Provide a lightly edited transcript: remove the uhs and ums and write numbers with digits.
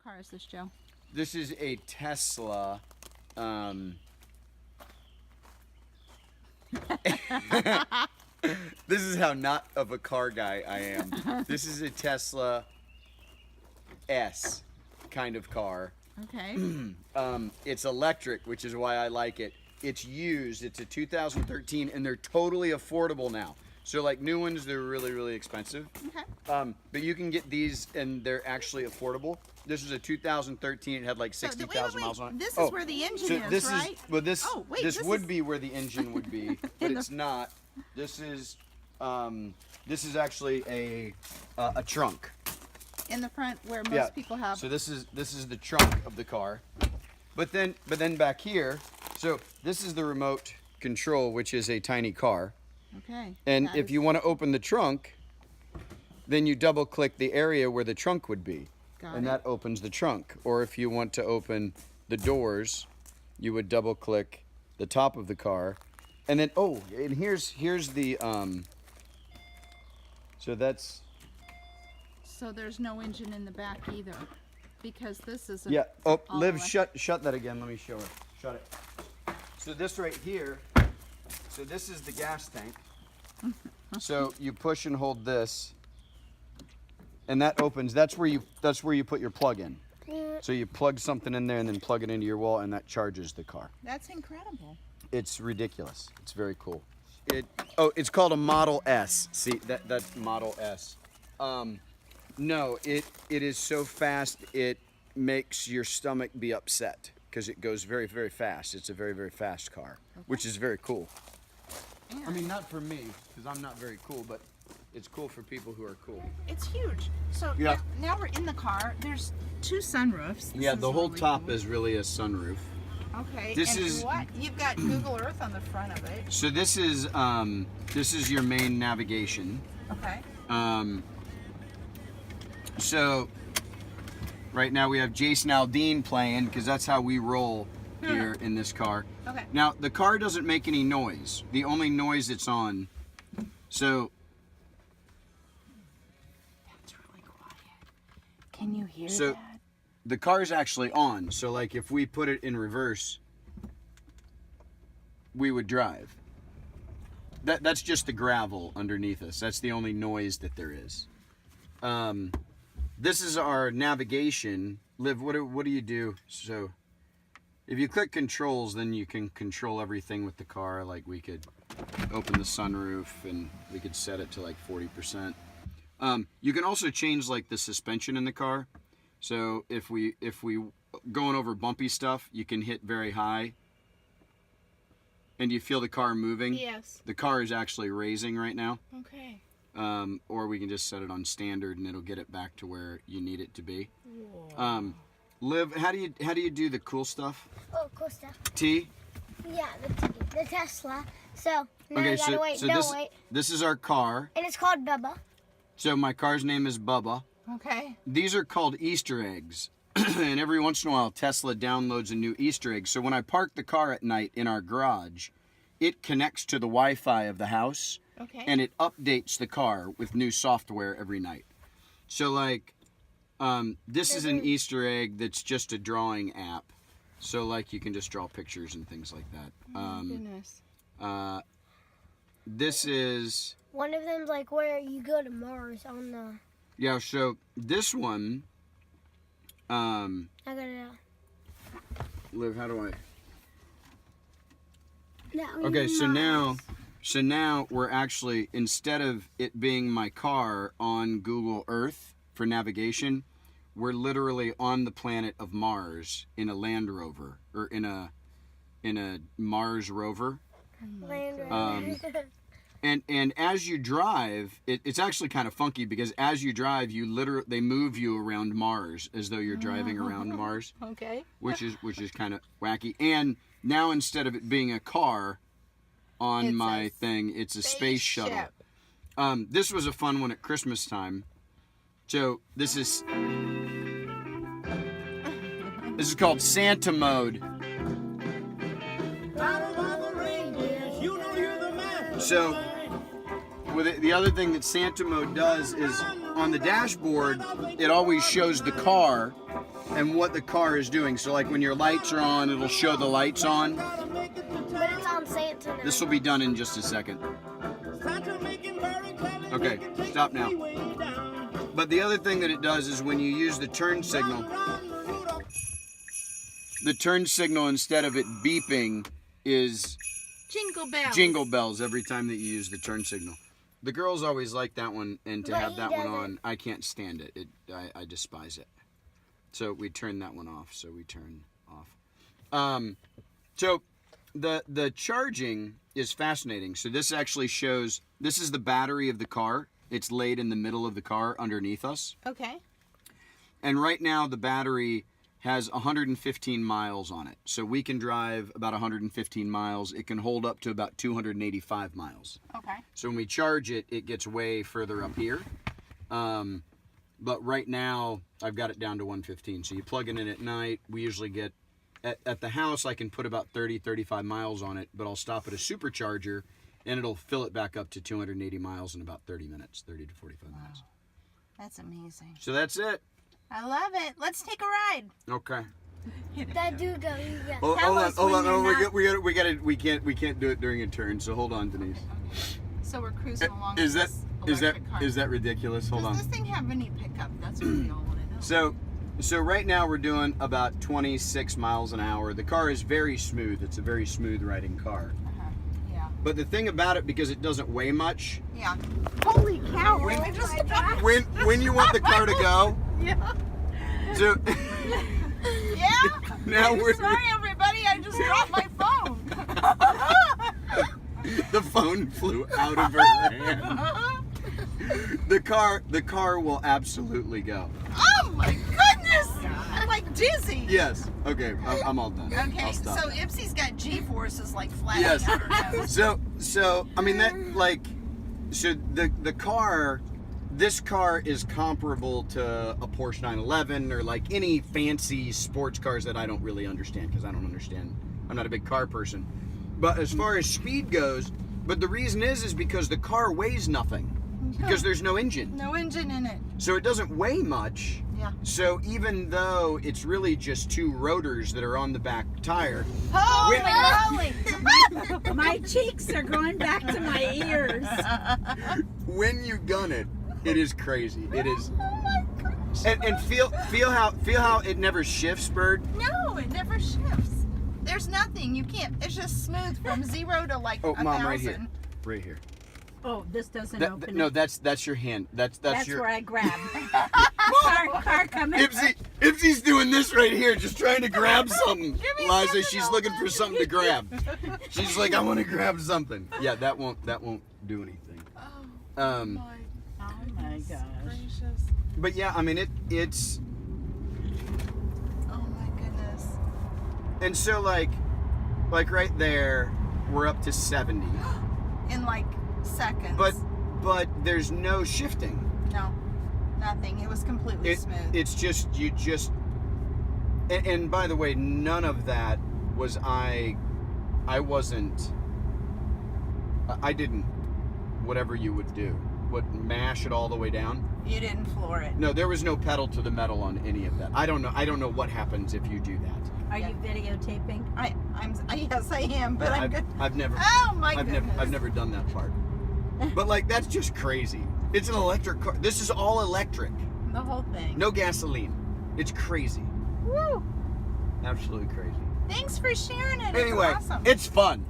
car is this, Joe? This is a Tesla. This is how not of a car guy I am. This is a Tesla S kind of car. Okay. It's electric, which is why I like it. It's used. It's a 2013, and they're totally affordable now. So like new ones, they're really, really expensive. Okay. But you can get these, and they're actually affordable. This is a 2013. It had like 60,000 miles on it. This is where the engine is, right? Well, this Oh, wait, this this would is- be where the engine would be, but it's not. This is actually a trunk. In the front where most people have. So this is the trunk of the car, but then back here, so this is the remote control, which is a tiny car. Okay. And that if is- you want to open the trunk, then you double click the area where the trunk would be, Got and it. that opens the trunk. Or if you want to open the doors, you would double click the top of the car, and then and here's the so that's. So there's no engine in the back either, because this is a Yeah. Oh, all Liv, electric. shut that again. Let me show her. Shut it. So this right here, so this is the gas tank. So you push and hold this, and that opens. That's where you put your plug in. So you plug something in there and then plug it into your wall, and that charges the car. That's incredible. It's ridiculous. It's very cool. It's called a Model S. See that's Model S. No, it is so fast it makes your stomach be upset because it goes very, very fast. It's a very, very fast car, which is very cool. I mean, not for me because I'm not very cool, but it's cool for people who are cool. It's huge. So Yeah. now we're in the car. There's two sunroofs. This Yeah, is the whole really top cool. is really a sunroof. Okay. This and is- what? You've got Google Earth on the front of it. So this is your main navigation. Okay. So right now we have Jason Aldean playing because that's how we roll here in this car. Okay. Now the car doesn't make any noise. The only noise it's on. So That's really quiet. Can you hear So- that? the car's actually on. So like if we put it in reverse, we would drive. That's just the gravel underneath us. That's the only noise that there is. This is our navigation. Liv, what do you do? So if you click controls, then you can control everything with the car. Like we could open the sunroof and we could set it to like 40%. You can also change like the suspension in the car. So if we going over bumpy stuff, you can hit very high. And you feel the car moving. Yes. The car is actually raising right now. Okay. Or we can just set it on standard and it'll get it back to where you need it to be. Liv, how do you do the cool stuff? Oh, cool stuff. T? Yeah, the Tesla. So now you gotta wait. Wait. This is our car. And it's called Bubba. So my car's name is Bubba. Okay. These are called Easter eggs. And every once in a while, Tesla downloads a new Easter egg. So when I park the car at night in our garage, it connects to the Wi-Fi of the house. Okay. And it updates the car with new software every night. So like, this is an Easter egg that's just a drawing app. So like you can just draw pictures and things like that. Oh, goodness. This is, One of them's like where you go to Mars on the. yeah, so this one, I gotta. Liv, how do I? Now Okay, so Mars. now we're actually, instead of it being my car on Google Earth for navigation, we're literally on the planet of Mars in a Land Rover or in a Mars rover. Land Rover. And as you drive, it's actually kind of funky because as you drive, they move you around Mars as though you're driving around Mars, Okay. which is kind of wacky. And now instead of it being a car on It's my a thing, it's a space shuttle. spaceship. This was a fun one at Christmas time. So this is called Santa mode. So the other thing that Santa mode does is on the dashboard, it always shows the car, and what the car is doing. So like when your lights are on, it'll show the lights on. But it's on Santa now. This will be done in just a second. Okay, stop now. But the other thing that it does is when you use the turn signal, instead of it beeping is jingle bells every time that you use the turn signal. The girls always like that one, and to But have he that one doesn't. on, I can't stand it. I despise it. So we turn that one off. So we turn off. So the charging is fascinating. So this actually shows, this is the battery of the car. It's laid in the middle of the car underneath us. Okay. And right now the battery has 115 miles on it. So we can drive about 115 miles. It can hold up to about 285 miles. Okay. So when we charge it, it gets way further up here. But right now, I've got it down to 115. So you plug it in at night. We usually get, at the house, I can put about 30, 35 miles on it, but I'll stop at a supercharger and it'll fill it back up to 280 miles in about 30 minutes, 30 to 45 minutes. That's amazing. So that's it. I love it. Let's take a ride. Okay. That dude go, you go. Oh, Tell hold on, us hold when on. you're Oh, we can't do it during a turn. So hold on, Denise. So we're cruising along Is with that this electric car. is that ridiculous? Hold Does on. this thing have any pickup? That's what we all want to know. So right now we're doing about 26 miles an hour. The car is very smooth. It's a very smooth riding car. Yeah. But the thing about it, because it doesn't weigh much, Yeah. Holy cow! Really just stopped. when you want the car to go, Yeah. so Yeah. now we're Sorry, everybody. I just dropped my phone. the phone flew out of her hand. The car will absolutely go. Oh my goodness! I'm like dizzy. Yes. Okay. I'm all done. Okay, I'll stop. so Ipsy's got G-forces like flattening Yes. out her nose. So I mean that like, so the car, this car is comparable to a Porsche 911 or like any fancy sports cars that I don't really understand because I don't understand. I'm not a big car person. But as far as speed goes, but the reason is because the car weighs nothing because there's no engine. No engine in it. So it doesn't weigh much. Yeah. So even though it's really just two rotors that are on the back tire, Holy moly! My cheeks are going back to my ears. when you gun it, it is crazy. It is. Oh my gosh. And feel how it never shifts, Bird. No, it never shifts. There's nothing. You can't. It's just smooth from 0 to like Oh, 1,000. Mom, right here, right here. Oh, this doesn't That, open. no, it. that's your hand. That's your. where I grab. car coming. Ipsy's doing this right here, just trying to grab something. me Liza, something, she's I'll looking let for you. something to grab. She's like, I want to grab something. Yeah, that won't do anything. Oh Um, my Oh my gosh. gracious. but yeah, I mean it's. Oh my goodness. And so like right there, we're up to 70. In like seconds. But there's no shifting. no, nothing. It was completely smooth. It's just and by the way, none of that was I didn't whatever you would do. Mash it all the way down? You didn't floor it. No, there was no pedal to the metal on any of that. I don't know what happens if you do that. Are you videotaping? Yes, I am, but I'm good. I've never Oh my I've goodness. never done that part. But like that's just crazy. It's an electric car. This is all electric. The whole thing. No gasoline. It's crazy. Woo. Absolutely crazy. Thanks for sharing it. Anyway, It's awesome. it's fun.